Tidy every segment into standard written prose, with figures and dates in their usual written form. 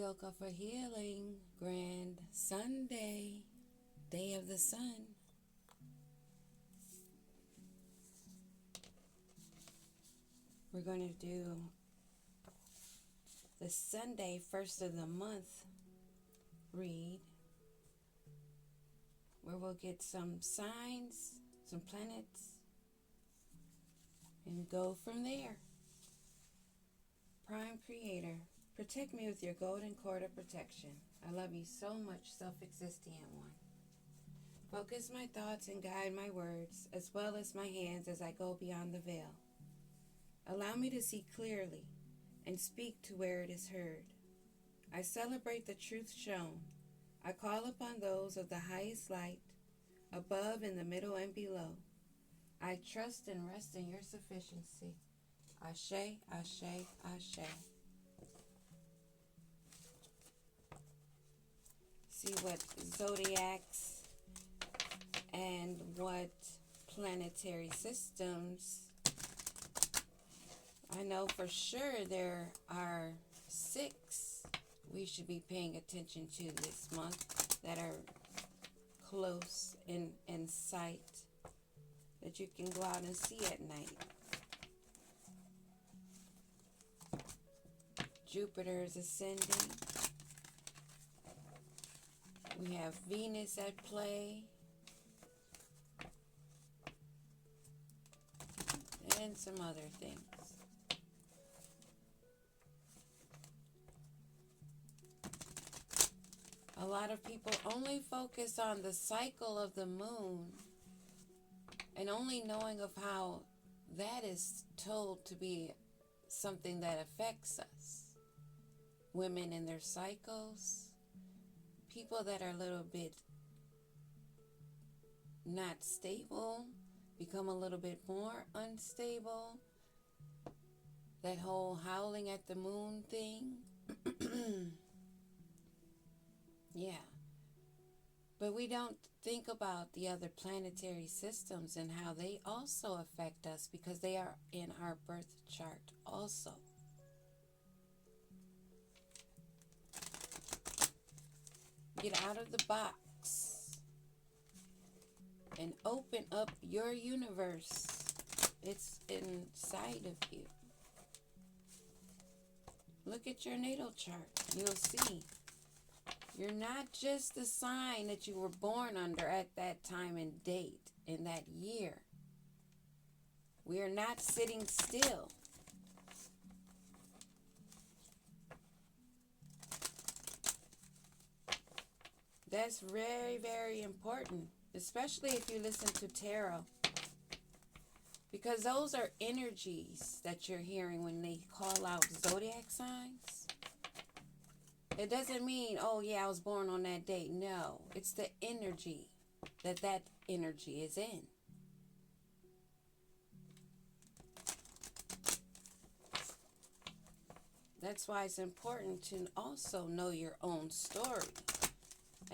Yoga for Healing, Grand Sunday, Day of the Sun. We're going to do the Sunday, first of the month read, where we'll get some signs, some planets, and go from there. Prime Creator, protect me with your golden cord of protection. I love you so much, self-existent one. Focus my thoughts and guide my words, as well as my hands as I go beyond the veil. Allow me to see clearly and speak to where it is heard. I celebrate the truth shown. I call upon those of the highest light, above, in the middle, and below. I trust and rest in your sufficiency. Ashe, Ashe, Ashe. See what zodiacs and what planetary systems. I know for sure there are 6 we should be paying attention to this month that are close in sight that you can go out and see at night. Jupiter is ascending. We have Venus at play. And some other things. A lot of people only focus on the cycle of the moon and only knowing of how that is told to be something that affects us. Women in their cycles, people that are a little bit not stable, become a little bit more unstable. That whole howling at the moon thing. Yeah. But we don't think about the other planetary systems and how they also affect us because they are in our birth chart also. Get out of the box and open up your universe. It's inside of you. Look at your natal chart. You'll see. You're not just the sign that you were born under at that time and date in that year. We are not sitting still. That's very, very important, especially if you listen to tarot. Because those are energies that you're hearing when they call out zodiac signs. It doesn't mean, oh yeah, I was born on that date. No, it's the energy that energy is in. That's why it's important to also know your own story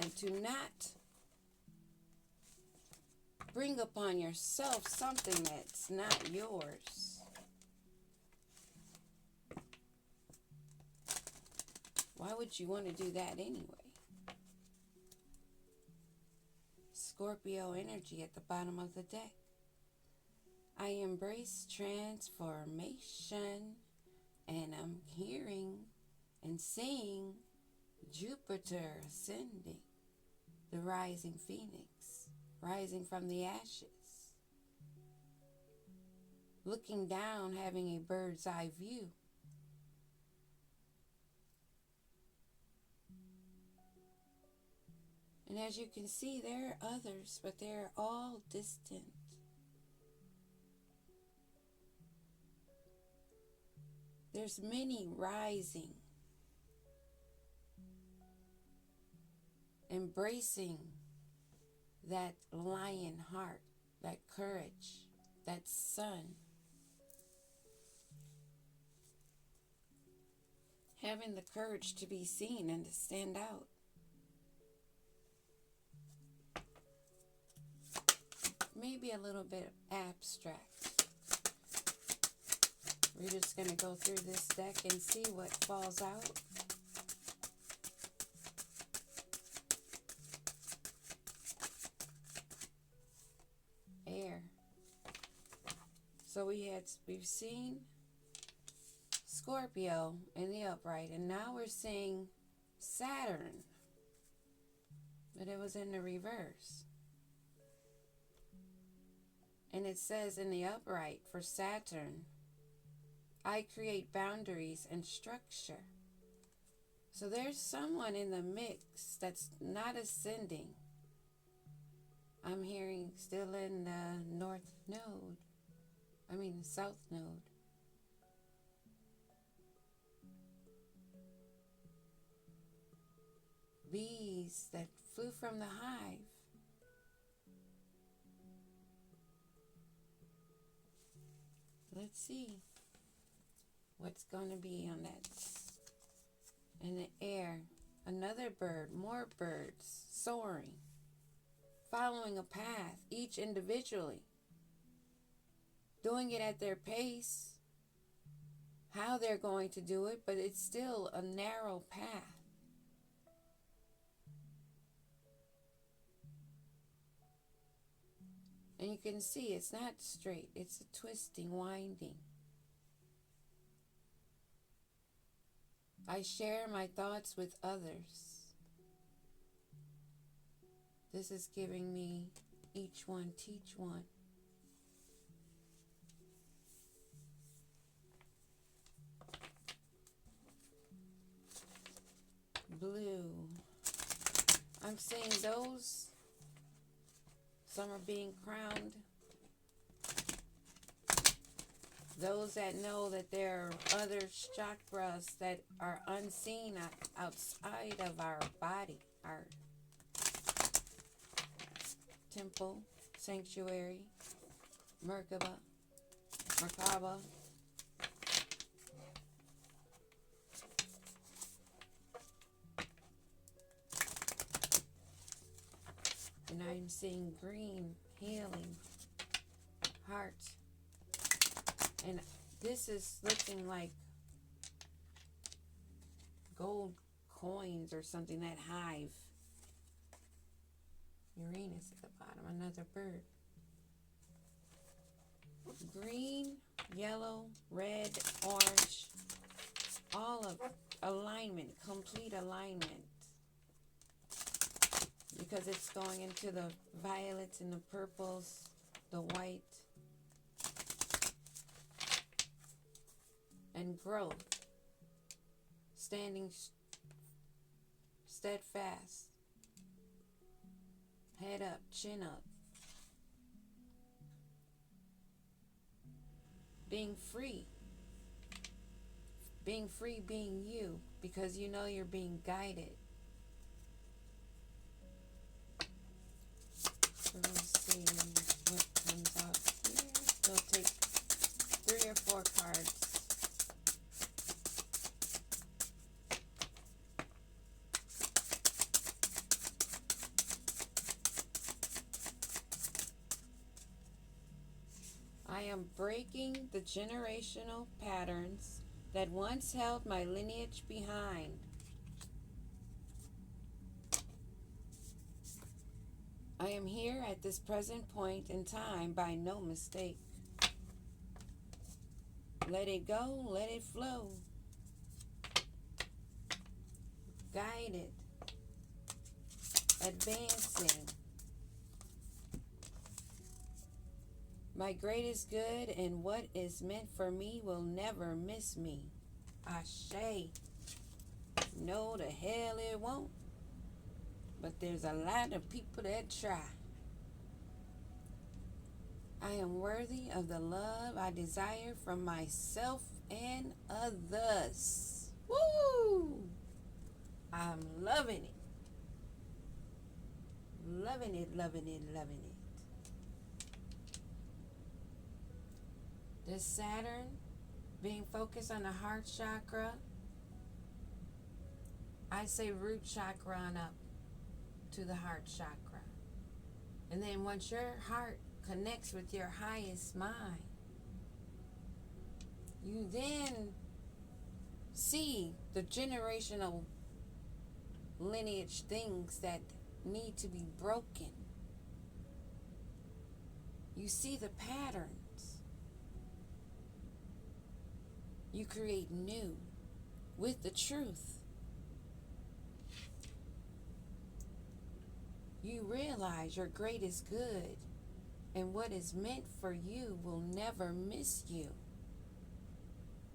and to not bring upon yourself something that's not yours. Why would you want to do that anyway? Scorpio energy at the bottom of the deck. I embrace transformation, and I'm hearing and seeing Jupiter ascending, the rising phoenix, rising from the ashes, looking down, having a bird's eye view. And as you can see, there are others, but they're all distant. There's many rising, embracing that lion heart, that courage, that sun. Having the courage to be seen and to stand out. Maybe a little bit abstract. We're just going to go through this deck and see what falls out. So we've seen Scorpio in the upright, and now we're seeing Saturn, but it was in the reverse. And it says in the upright for Saturn, I create boundaries and structure. So there's someone in the mix that's not ascending. I'm hearing still in the south node. Bees that flew from the hive. Let's see what's going to be on that. In the air, another bird, more birds soaring, following a path, each individually, doing it at their pace, how they're going to do it, but it's still a narrow path. And you can see it's not straight, it's a twisting, winding. I share my thoughts with others. This is giving me each one teach one. Blue. I'm seeing those. Some are being crowned. Those that know that there are other chakras that are unseen outside of our body, our temple, sanctuary, Merkaba. And I'm seeing green, healing, heart. And this is looking like gold coins or something, that hive. Uranus at the bottom, another bird. Green, yellow, red, orange, all of alignment, complete alignment. Because it's going into the violets and the purples, the white, and growth. Standing steadfast. Head up, chin up. Being free. Being free, being you, because you know you're being guided. So let's see what comes out here. We'll take 3 or 4 cards. I am breaking the generational patterns that once held my lineage behind. I am here at this present point in time by no mistake. Let it go, let it flow. Guided, advancing. My greatest good and what is meant for me will never miss me. Ashe. No, the hell it won't. But there's a lot of people that try. I am worthy of the love I desire from myself and others. Woo! I'm loving it. Loving it, loving it, loving it. This Saturn being focused on the heart chakra, I say root chakra on up to the heart chakra. And then once your heart connects with your highest mind, you then see the generational lineage things that need to be broken. You see the patterns. You create new with the truth. You realize your greatest good and what is meant for you will never miss you.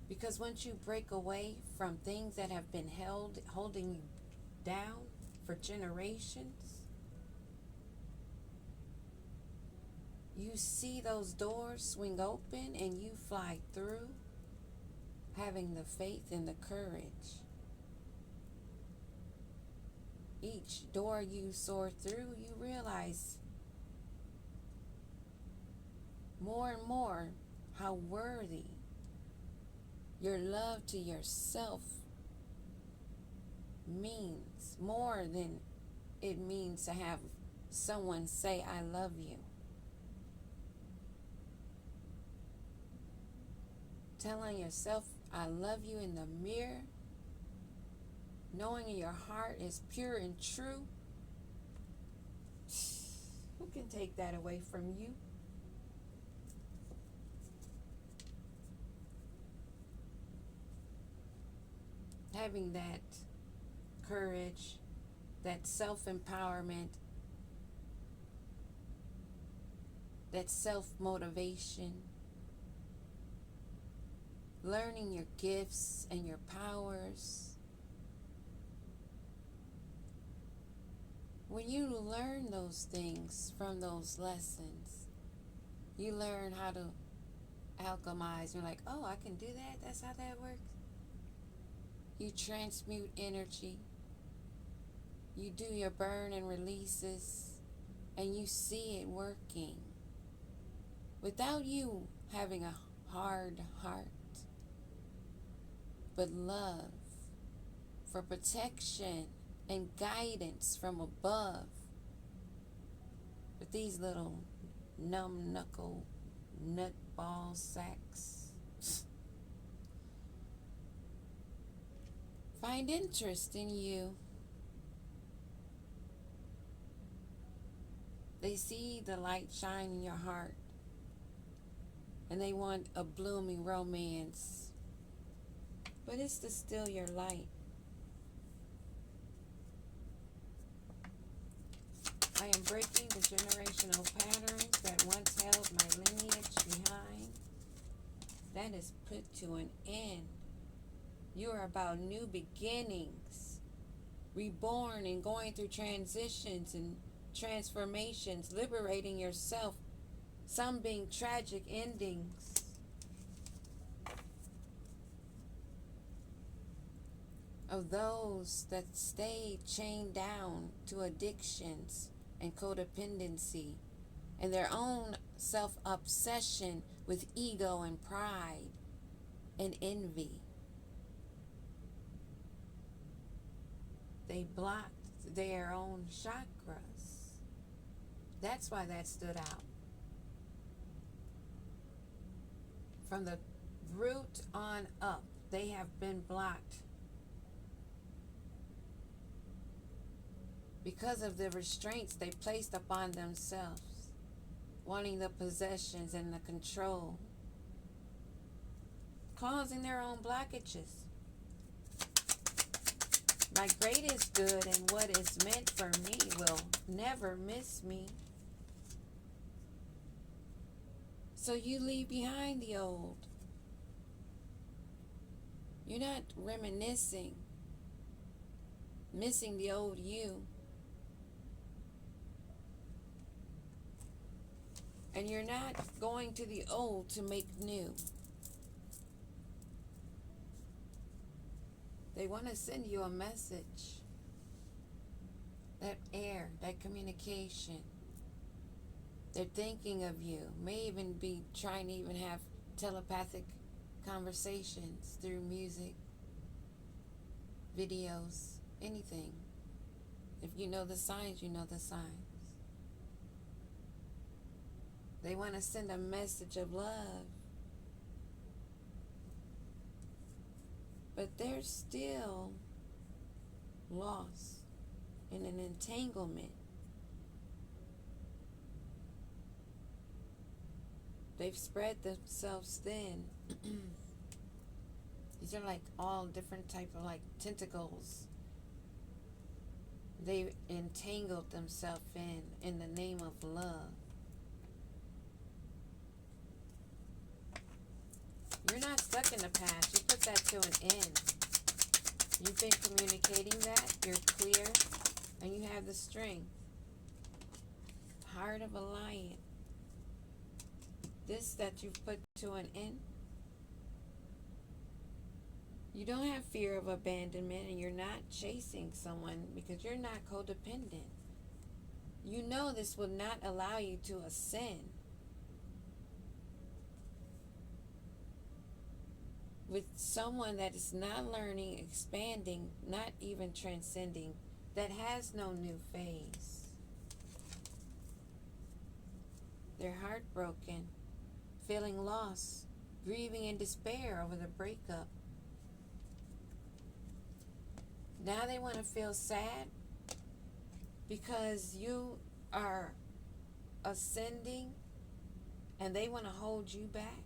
Because once you break away from things that have been holding you down for generations, you see those doors swing open and you fly through, having the faith and the courage. Each door you soar through, you realize more and more how worthy your love to yourself means, more than it means to have someone say, I love you. Telling yourself, I love you in the mirror, knowing your heart is pure and true. Who can take that away from you? Having that courage, that self-empowerment, that self-motivation, learning your gifts and your powers. When you learn those things from those lessons, you learn how to alchemize. You're like, oh, I can do that? That's how that works? You transmute energy. You do your burn and releases, and you see it working. Without you having a hard heart, but love for protection and guidance from above. But these little numb knuckle nutball sacks find interest in you. They see the light shine in your heart, and they want a blooming romance. But it's to steal your light. I am breaking the generational patterns that once held my lineage behind. That is put to an end. You are about new beginnings, reborn and going through transitions and transformations, liberating yourself, some being tragic endings. Of those that stayed chained down to addictions and codependency and their own self-obsession with ego and pride and envy. They blocked their own chakras. That's why that stood out. From the root on up, they have been blocked because of the restraints they placed upon themselves, wanting the possessions and the control, causing their own blockages. My greatest good and what is meant for me will never miss me. So you leave behind the old. You're not reminiscing, missing the old you. And you're not going to the old to make new. They want to send you a message. That air, that communication. They're thinking of you. May even be trying to even have telepathic conversations through music, videos, anything. If you know the signs, you know the signs. They want to send a message of love. But they're still lost in an entanglement. They've spread themselves thin These are like all different type of like tentacles. They entangled themselves in the name of love. You're not stuck in the past. You put that to an end. You've been communicating that. You're clear. And you have the strength. Heart of a lion. This that you've put to an end. You don't have fear of abandonment, and you're not chasing someone because you're not codependent. You know this will not allow you to ascend. With someone that is not learning, expanding, not even transcending, that has no new phase. They're heartbroken, feeling lost, grieving in despair over the breakup. Now they want to feel sad because you are ascending and they want to hold you back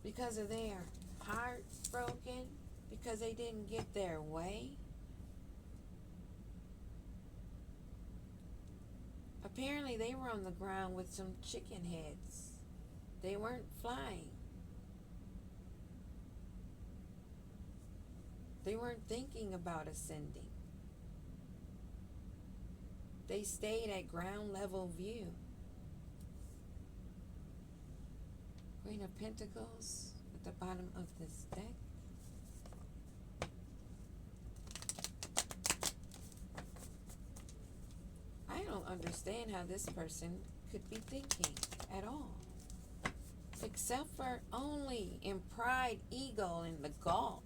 because of their heart broken, because they didn't get their way. Apparently they were on the ground with some chicken heads. They weren't flying. They weren't thinking about ascending. They stayed at ground level view. Queen of Pentacles at the bottom of this deck. I don't understand how this person could be thinking at all. Except for only in pride, ego, and the gall.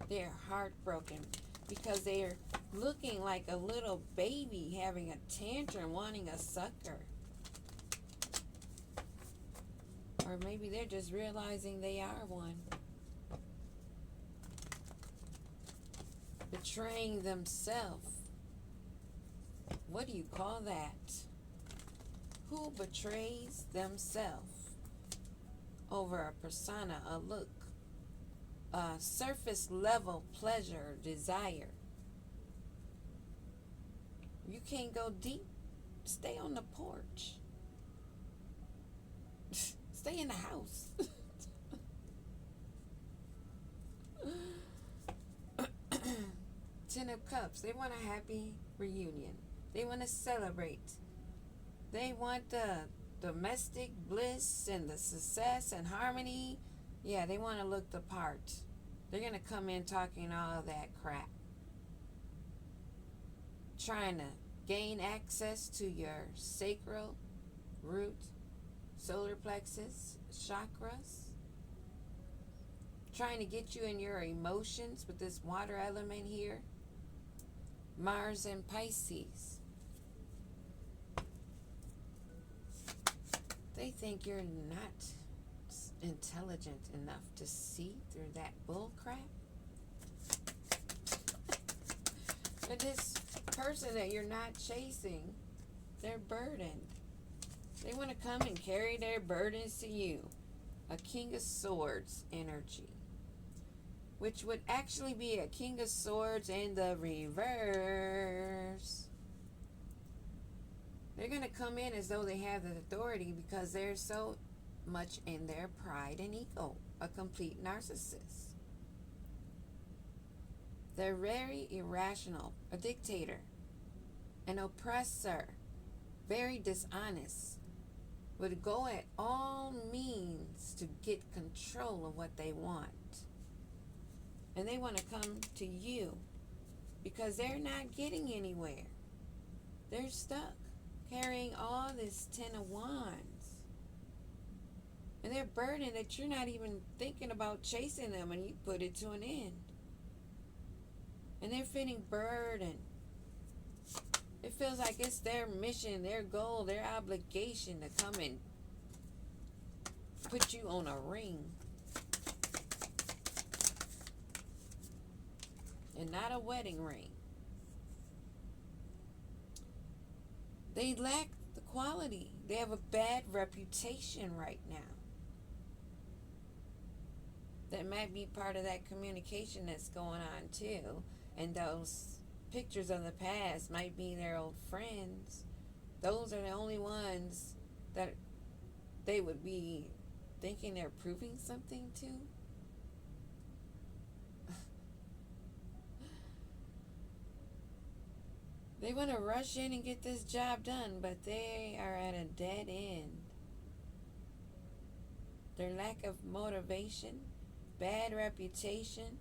They're heartbroken because they're looking like a little baby having a tantrum, wanting a sucker. Or maybe they're just realizing they are one. Betraying themselves. What do you call that? Who betrays themselves over a persona, a look, a surface level pleasure, desire? You can't go deep. Stay on the porch. Stay in the house. Ten of Cups. They want a happy reunion. They want to celebrate. They want the domestic bliss and the success and harmony. Yeah, they want to look the part. They're going to come in talking all that crap. Trying to gain access to your sacral, root, solar plexus, chakras. Trying to get you in your emotions with this water element here. Mars and Pisces. They think you're not intelligent enough to see through that bull crap. But this person that you're not chasing, they're burdened. They want to come and carry their burdens to you. A King of Swords energy. Which would actually be a King of Swords in the reverse. They're going to come in as though they have the authority because they're so much in their pride and ego. A complete narcissist. They're very irrational. A dictator. An oppressor. Very dishonest. Would go at all means to get control of what they want. And they want to come to you because they're not getting anywhere. They're stuck carrying all this Ten of Wands. And they're burdened that you're not even thinking about chasing them and you put it to an end. And they're feeling burdened. It feels like it's their mission, their goal, their obligation to come and put you on a ring. And not a wedding ring. They lack the quality. They have a bad reputation right now. That might be part of that communication that's going on too. And those pictures of the past might be their old friends. Those are the only ones that they would be thinking they're proving something to. They want to rush in and get this job done, but they are at a dead end. Their lack of motivation, bad reputation,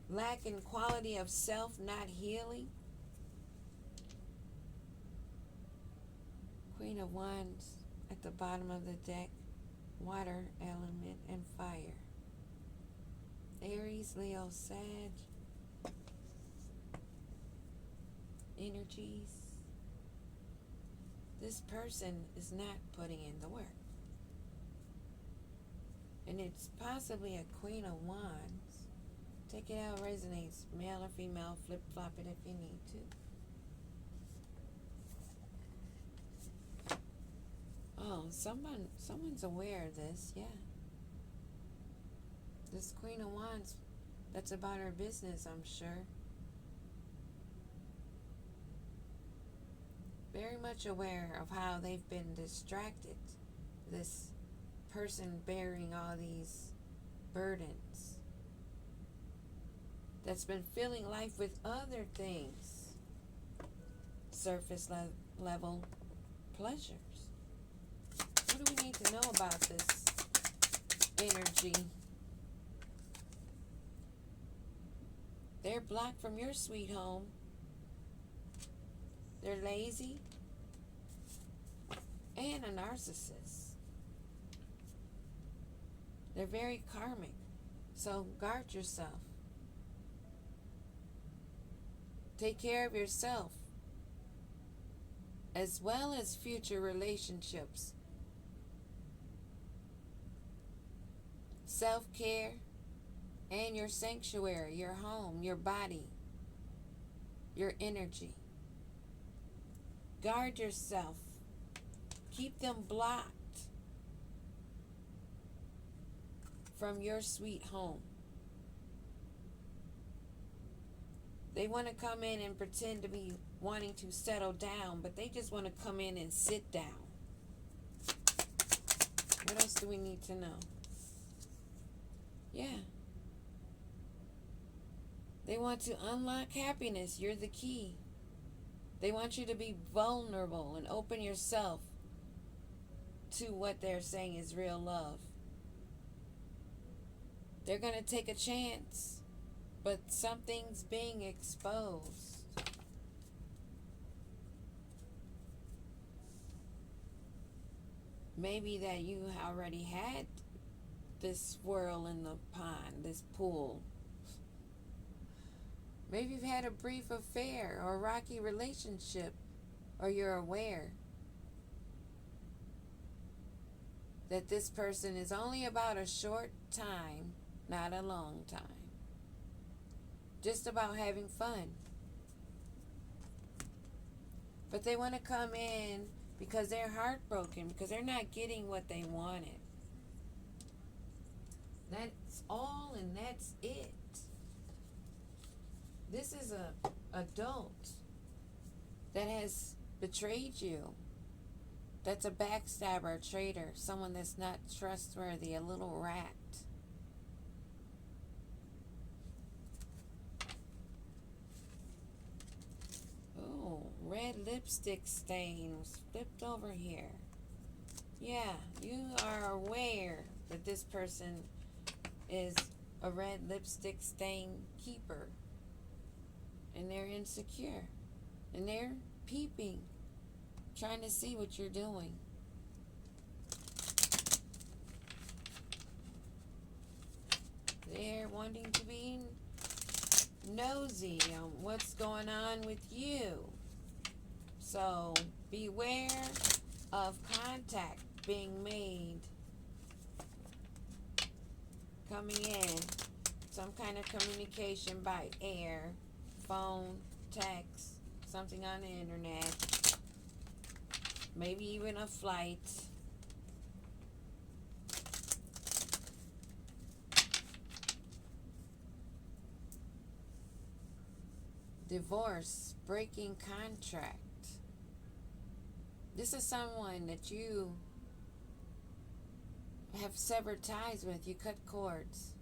lack in quality of self, not healing. Queen of Wands at the bottom of the deck, water element and fire. Aries, Leo, Sag, energies. This person is not putting in the work. And it's possibly a Queen of Wands. Take it out, resonates. Male or female, flip-flop it if you need to. Oh, someone's aware of this, yeah. This Queen of Wands, that's about her business, I'm sure. Very much aware of how they've been distracted. This person bearing all these burdens. That's been filling life with other things. Surface level pleasures. What do we need to know about this energy? They're blocked from your sweet home. They're lazy and a narcissist. They're very karmic. So guard yourself. Take care of yourself as well as future relationships. Self-care and your sanctuary, your home, your body, your energy. Guard yourself. Keep them blocked from your sweet home. They want to come in and pretend to be wanting to settle down, but they just want to come in and sit down. What else do we need to know? Yeah. They want to unlock happiness. You're the key. They want you to be vulnerable and open yourself to what they're saying is real love. They're going to take a chance, but something's being exposed. Maybe that you already had this swirl in the pond, this pool. Maybe you've had a brief affair or a rocky relationship, or you're aware that this person is only about a short time, not a long time. Just about having fun. But they want to come in because they're heartbroken, because they're not getting what they wanted. That's all and that's it. This is a adult that has betrayed you. That's a backstabber, a traitor, someone that's not trustworthy, a little rat. Oh, red lipstick stain was flipped over here. Yeah, you are aware that this person is a red lipstick stain keeper. And they're insecure. And they're peeping, trying to see what you're doing. They're wanting to be nosy on what's going on with you. So beware of contact being made, coming in, some kind of communication by air, phone, text, something on the internet. maybe even a flight. Divorce, breaking contract. This is someone that you have severed ties with. You cut cords.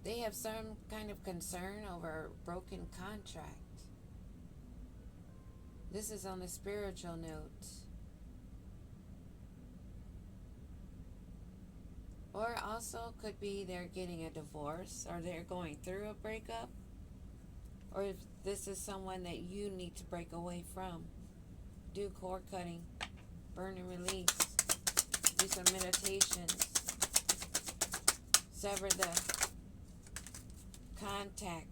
They have some kind of concern over a broken contract. This is on the spiritual note. Or also could be they're getting a divorce, or they're going through a breakup, or if this is someone that you need to break away from. Do cord cutting, burn and release, do some meditations, sever the contact.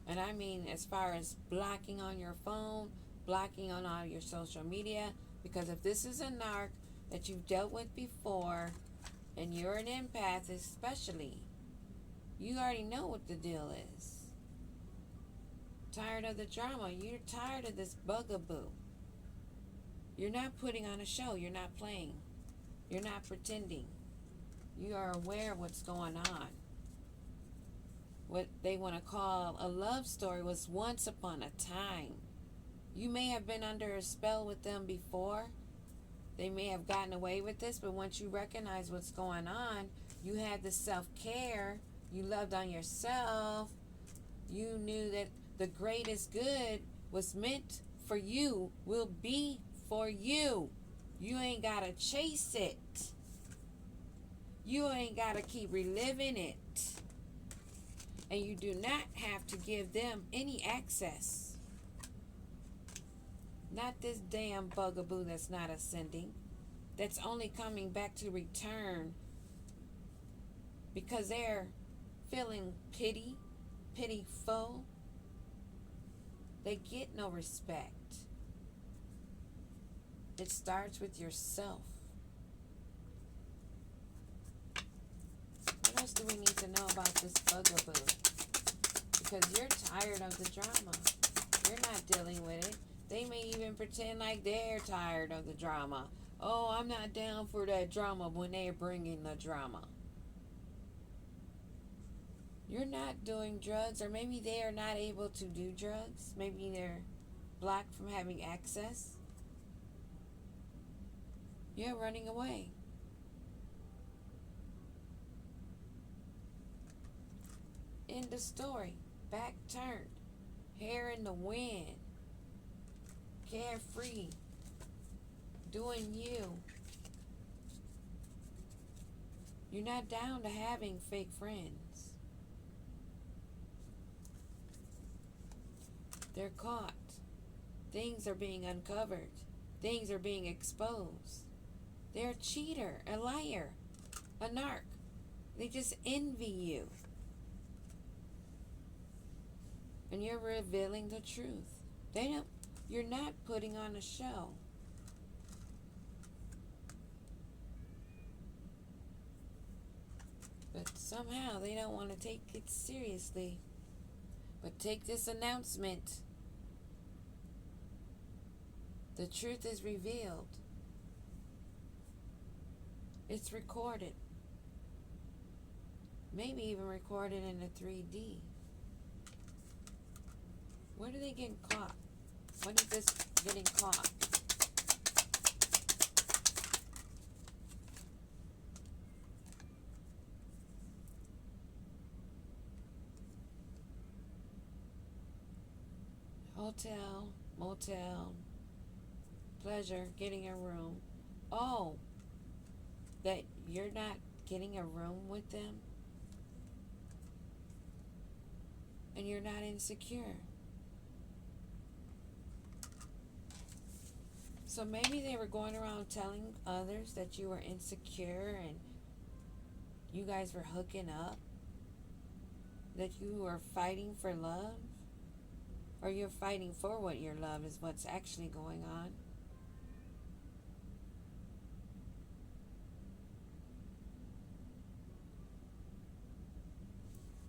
And I mean as far as blocking on your phone, blocking on all your social media, because if this is a narc that you've dealt with before, and you're an empath especially, you already know what the deal is. Tired of the drama. You're tired of this bugaboo. You're not putting on a show. You're not playing. You're not pretending. You are aware of what's going on. What they want to call a love story was once upon a time. You may have been under a spell with them before. They may have gotten away with this, but once you recognize what's going on, you had the self-care, you loved on yourself, you knew that the greatest good was meant for you, will be for you. You ain't got to chase it. You ain't got to keep reliving it. And you do not have to give them any access. Not this damn bugaboo that's not ascending, that's only coming back to return because they're feeling pitiful. They get no respect. It starts with yourself. What else do we need to know about this bugaboo? Because you're tired of the drama. You're not dealing with it. They may even pretend like they're tired of the drama. Oh, I'm not down for that drama when they're bringing the drama. You're not doing drugs, or maybe they are not able to do drugs. Maybe they're blocked from having access. You're running away. End of story. Back turned. Hair in the wind. Carefree, doing you. You're not down to having fake friends. They're caught. Things are being uncovered. Things are being exposed. They're a cheater, a liar, a narc. They just envy you. And you're revealing the truth. You're not putting on a show. But somehow they don't want to take it seriously. But take this announcement. The truth is revealed. It's recorded. Maybe even recorded in a 3D. Where do they get caught? What is this getting caught? Hotel, motel, pleasure, getting a room. Oh, that you're not getting a room with them? And you're not insecure. So maybe they were going around telling others that you were insecure and you guys were hooking up, that you were fighting for love, or you're fighting for what your love is, what's actually going on.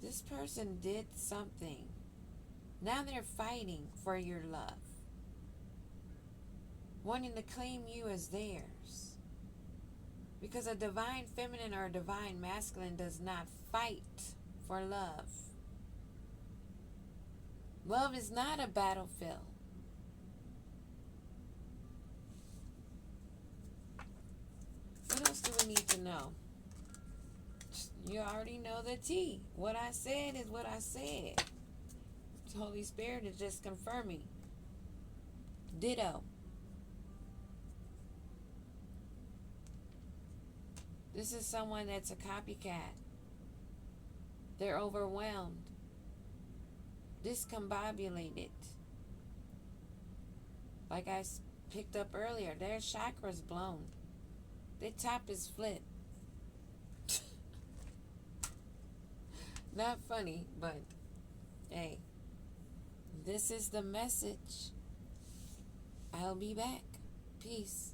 This person did something. Now they're fighting for your love. wanting to claim you as theirs. Because a divine feminine or a divine masculine does not fight for love. Love is not a battlefield. What else do we need to know? You already know the tea. What I said is what I said. The Holy Spirit is just confirming. Ditto. This is someone that's a copycat. They're overwhelmed, discombobulated. Like I picked up earlier, their chakras blown. Their top is flipped. Not funny, but hey, this is the message. I'll be back. Peace.